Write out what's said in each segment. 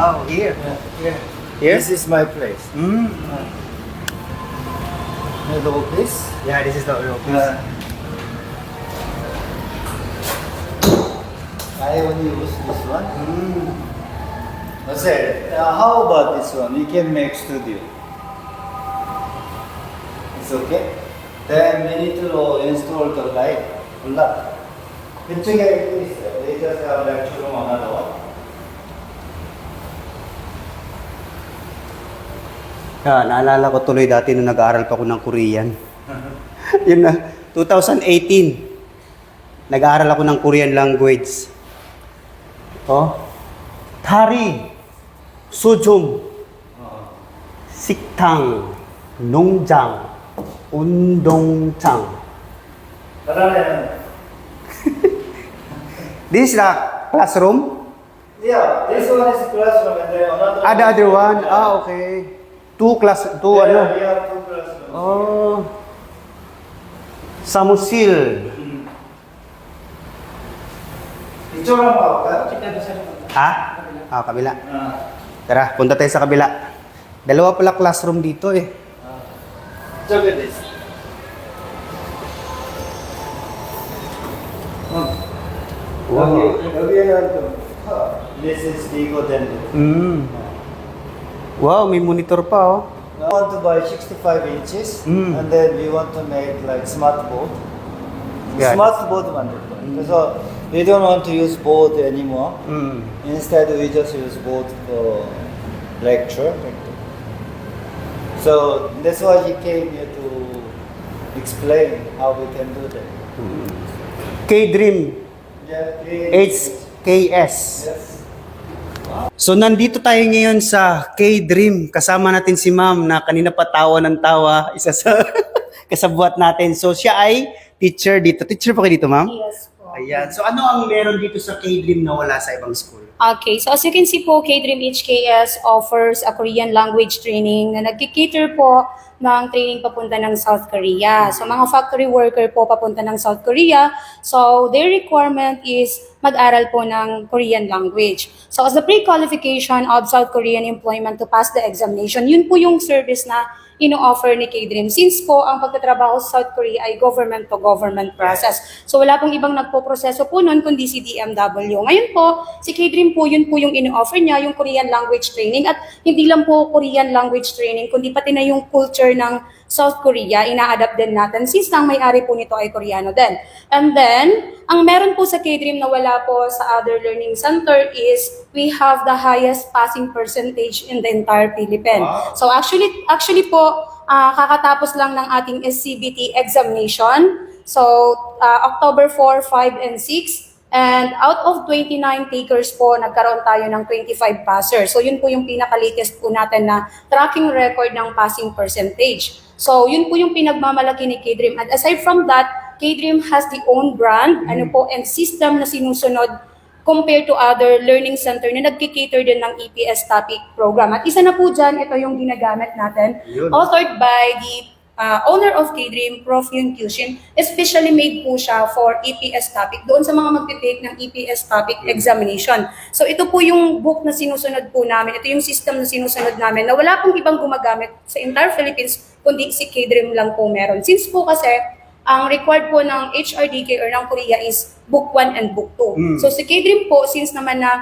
Wow, here. Yeah. Here? This is my place. Mm. The office. Yeah, this is the office. I only use this one. Mm. Jose, how about this one? We can make studio. It's okay. Then we need to install the light. 이쪽에 있어요. They just have lecture room another one. Naalala ko tuloy dati nung nag-aaral pa ako ng Korean. Yun na, 2018. Nag-aaral ako ng Korean language. Oh. Tari, sujum, 식당, 농장, 운동장. This is the classroom? Yeah, this one is classroom and then another The other one? Okay. Two yeah, ano? we have two classrooms. Oh. 사무실. 이쪽으로 한번 가볼까요? Ha? Kabila. Tara, punta tayo sa kabila. Dalawa pala classroom dito eh. 저기 this. Wow. 여기에는 this is Vigo Dental. Wow, may monitor pa oh. We want to buy 65 inches and then we want to make like smart board. Yeah. Smart board 만들 거예요. So we don't want to use board anymore. Instead we just use board for lecture. So that's why he came here to explain how we can do that. K-Dream Yeah, HKS. Yes. So nandito tayo ngayon sa K-Dream. Kasama natin si ma'am na kanina pa tawa ng tawa. Isa sa kasabuat natin. So siya ay teacher dito. Teacher po kayo dito ma'am? Yes po. Ayan. So ano ang meron dito sa K-Dream na wala sa ibang school? Okay, so as you can see po, K-Dream HKS offers a Korean language training na nagkikater po ng training papunta ng South Korea. So mga factory worker po papunta ng South Korea. So their requirement is mag-aral po ng Korean language. So as the pre-qualification of South Korean employment to pass the examination, yun po yung service na ino-offer ni K-Dream. Since po ang pagtatrabaho sa South Korea ay government-to-government process. So wala pong ibang nagpo-proseso po nun kundi si DMW. Ngayon po, si K-Dream po, yun po yung ino-offer niya, yung Korean language training. At hindi lang po Korean language training, kundi pati na yung culture ng South Korea, ina-adapt din natin since ang may-ari po nito ay Koreano din. And then, ang meron po sa K-Dream na wala po sa other learning center is we have the highest passing percentage in the entire Philippines. Wow. So actually po, kakatapos lang ng ating SCBT examination. So October 4, 5, and 6. And out of 29 takers po, nagkaroon tayo ng 25 passers. So yun po yung pinaka-latest po natin na tracking record ng passing percentage. So yun po yung pinagmamalaki ni K-Dream. And aside from that, K-Dream has the own brand and system na sinusunod compared to other learning center na nagkikater din ng EPS topic program. At isa na po dyan, ito yung ginagamit natin, authored by the owner of K-Dream, Prof. Yun Kyushin. Especially made po siya for EPS topic, doon sa mga magtitake ng EPS topic examination. So ito po yung book na sinusunod po namin, ito yung system na sinusunod namin na wala pong ibang gumagamit sa entire Philippines, kundi si K-Dream lang po meron. Since po kasi, ang required po ng HRDK or ng Korea is book 1 and book 2. So si K-Dream po, since naman na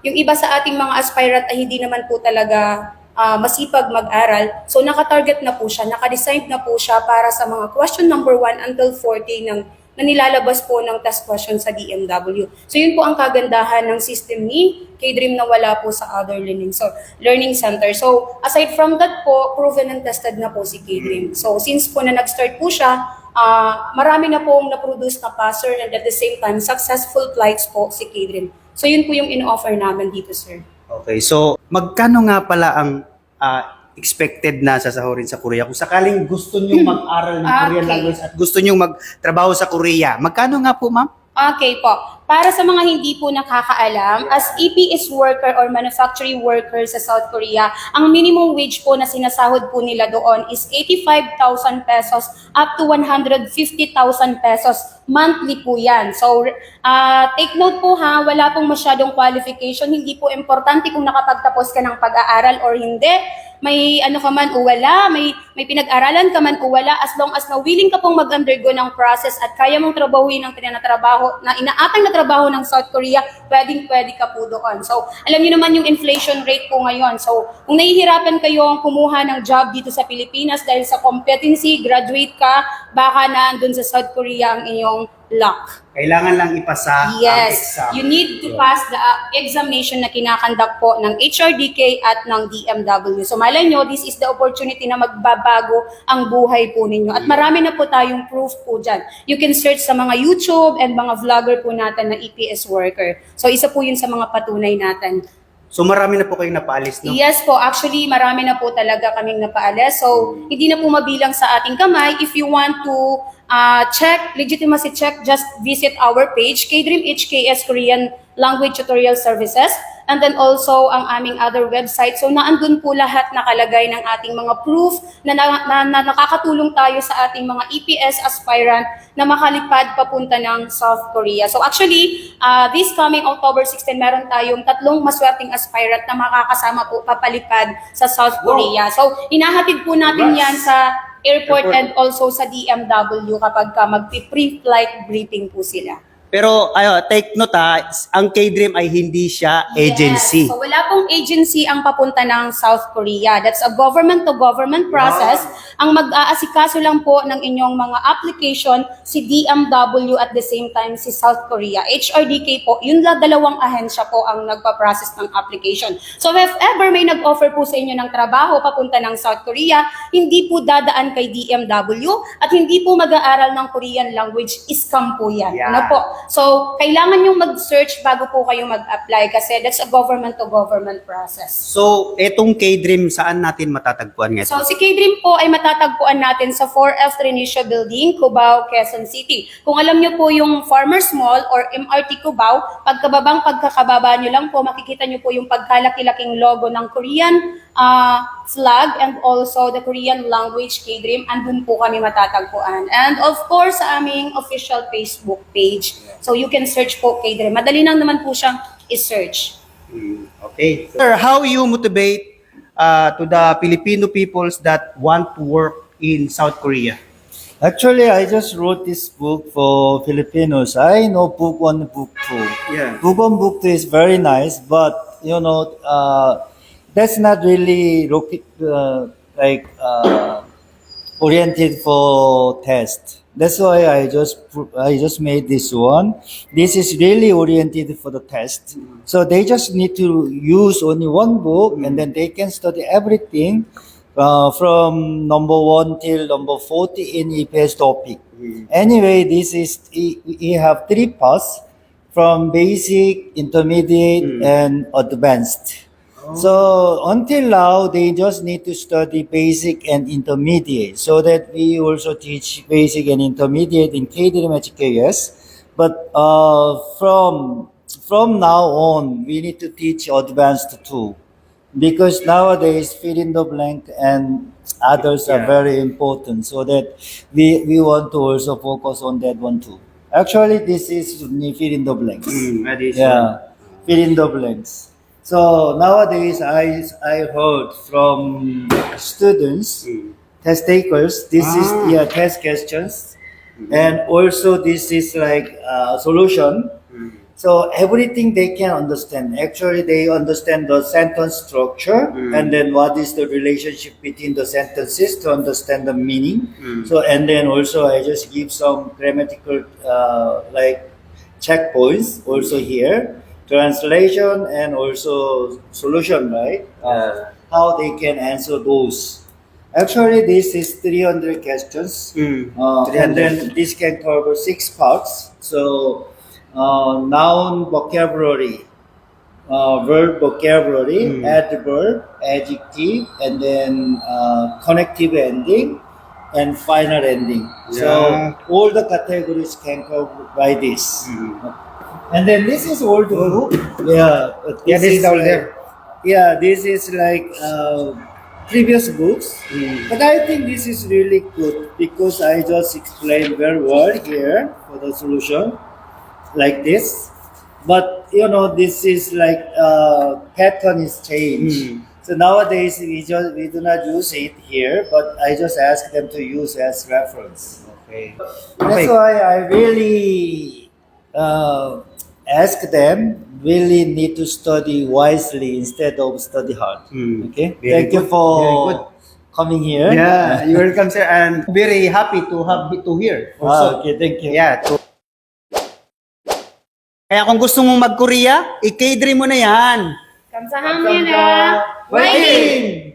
yung iba sa ating mga aspirant ay hindi naman po talaga masipag mag-aral, so naka-target na po siya, naka-design na po siya para sa mga question number 1 until 40 na nilalabas po ng task question sa DMW. So yun po ang kagandahan ng system ni K-Dream na wala po sa other learning center. So aside from that po, proven and tested na po si K-Dream. So since po na nag-start po siya, marami na pong na-produce na passer and at the same time, successful flights po si K-Dream. So yun po yung in-offer namin dito, sir. Okay, so magkano nga pala ang expected na sasahurin sa Korea? Kung sakaling gusto nyo mag-aral ng Korean Okay. language at gusto nyo magtrabaho sa Korea, magkano nga po, ma'am? Okay po. Para sa mga hindi po nakakaalam, as EPS worker or manufacturing worker sa South Korea, ang minimum wage po na sinasahod po nila doon is 85,000 pesos up to 150,000 pesos monthly po yan. So, take note po ha, wala pong masyadong qualification. Hindi po importante kung nakapagtapos ka ng pag-aaral or hindi. May ano ka man o wala, may pinag-aralan ka man o wala, as long as na willing ka pong mag-undergo ng process at kaya mong trabahuin ang tinatrabaho, na inaatang na trabaho ng South Korea, pwede ka po doon. So, alam niyo naman yung inflation rate po ngayon. So, kung nahihirapan kayong kumuha ng job dito sa Pilipinas dahil sa competency, graduate ka, baka na andun sa South Korea ang iyong luck. Kailangan lang ipasa ang Yes, exam. you need to pass the examination na kinakandak po ng HRDK at ng DMW. So malay nyo, this is the opportunity na magbabago ang buhay po ninyo. At marami na po tayong proof po dyan. You can search sa mga YouTube and mga vlogger po natin na EPS worker. So isa po yun sa mga patunay natin. So marami na po kayong napaalis, no? Yes po, actually marami na po talaga kaming napaalis. So hindi na po mabilang sa ating kamay. If you want to check, legitimacy check, just visit our page, K-Dream HKS Korean Language Tutorial Services, and then also ang aming other website. So naandun po lahat nakalagay ng ating mga proof na nakakatulong tayo sa ating mga EPS aspirant na makalipad papunta ng South Korea. So actually, this coming October 16, meron tayong 3 maswerteng aspirant na makakasama po papalipad sa South Korea. So inahatid po natin yan sa airport and also sa DMW kapag mag-pre-flight briefing po sila. Pero take note ang K-Dream ay hindi siya agency. Yes. So wala pong agency ang papunta ng South Korea. That's a government-to-government process. Ang mag-aasikaso lang po ng inyong mga application si DMW at the same time si South Korea. HRDK po, yun lang dalawang ahensya po ang nagpa-process ng application. So if ever may nag-offer po sa inyo ng trabaho papunta ng South Korea, hindi po dadaan kay DMW at hindi po mag-aaral ng Korean language. Scam po yan. Yeah. Ano po? So, kailangan yung mag-search bago po kayo mag-apply kasi that's a government-to-government process. So, etong K-Dream, saan natin matatagpuan ngayon? So, si K-Dream po ay matatagpuan natin sa 4F Trinicia Building, Cubao, Quezon City. Kung alam nyo po yung Farmers Mall or MRT Cubao, pagkakababa nyo lang po, makikita nyo po yung pagkalaki-laking logo ng Korean flag and also the Korean language K-Dream. Andun po kami matatagpuan. And of course, sa aming official Facebook page. So you can search po K-Dream. Madali lang naman po siyang i-search. Okay. Sir, how you motivate to the Filipino peoples that want to work in South Korea? Actually, I just wrote this book for Filipinos. I know book 1, book 2. Yeah. Book 1, book 2 is very nice, but that's not really oriented for test. That's why I just made this one. This is really oriented for the test. So they just need to use only one book and then they can study everything from number 1 till number 40 in EPS topic. Anyway, we have 3 parts from basic, intermediate, and advanced. So until now, they just need to study basic and intermediate, so that we also teach basic and intermediate in K-Dream HKS. But from now on, we need to teach advanced too, because nowadays fill in the blank and others are very important. So that we want to also focus on that one too. Actually, this is fill in the blanks. Yeah, fill in the blanks. So nowadays, I heard from students, test takers, this is test questions, and also this is like solution. So everything they can understand. Actually, they understand the sentence structure, and then what is the relationship between the sentences to understand the meaning. So and then also I just give some grammatical checkpoints also here. Translation and also solution, right? How they can answer those. Actually, this is 300 questions. And then this can cover 6 parts. So, noun vocabulary, verb vocabulary, adverb, adjective, and then connective ending, and final ending. Yeah. So all the categories can go by this. And then this is old book. Yeah, Yeah, this is older. Yeah, this is like previous books. But I think this is really good because I just explained very well here for the solution like this. But you know, this is like pattern is changed. So nowadays we do not use it here, but I just ask them to use as reference. Okay. That's why I really ask them really need to study wisely instead of study hard. Okay. Very Thank you good. Very good. for coming here. Yeah, you're welcome, sir. And very happy to have to hear. Also. Okay. Thank you. Yeah. Kaya kung gusto mong mag-Korea, i-K-dream mo na yan. 감사합니다. Fighting!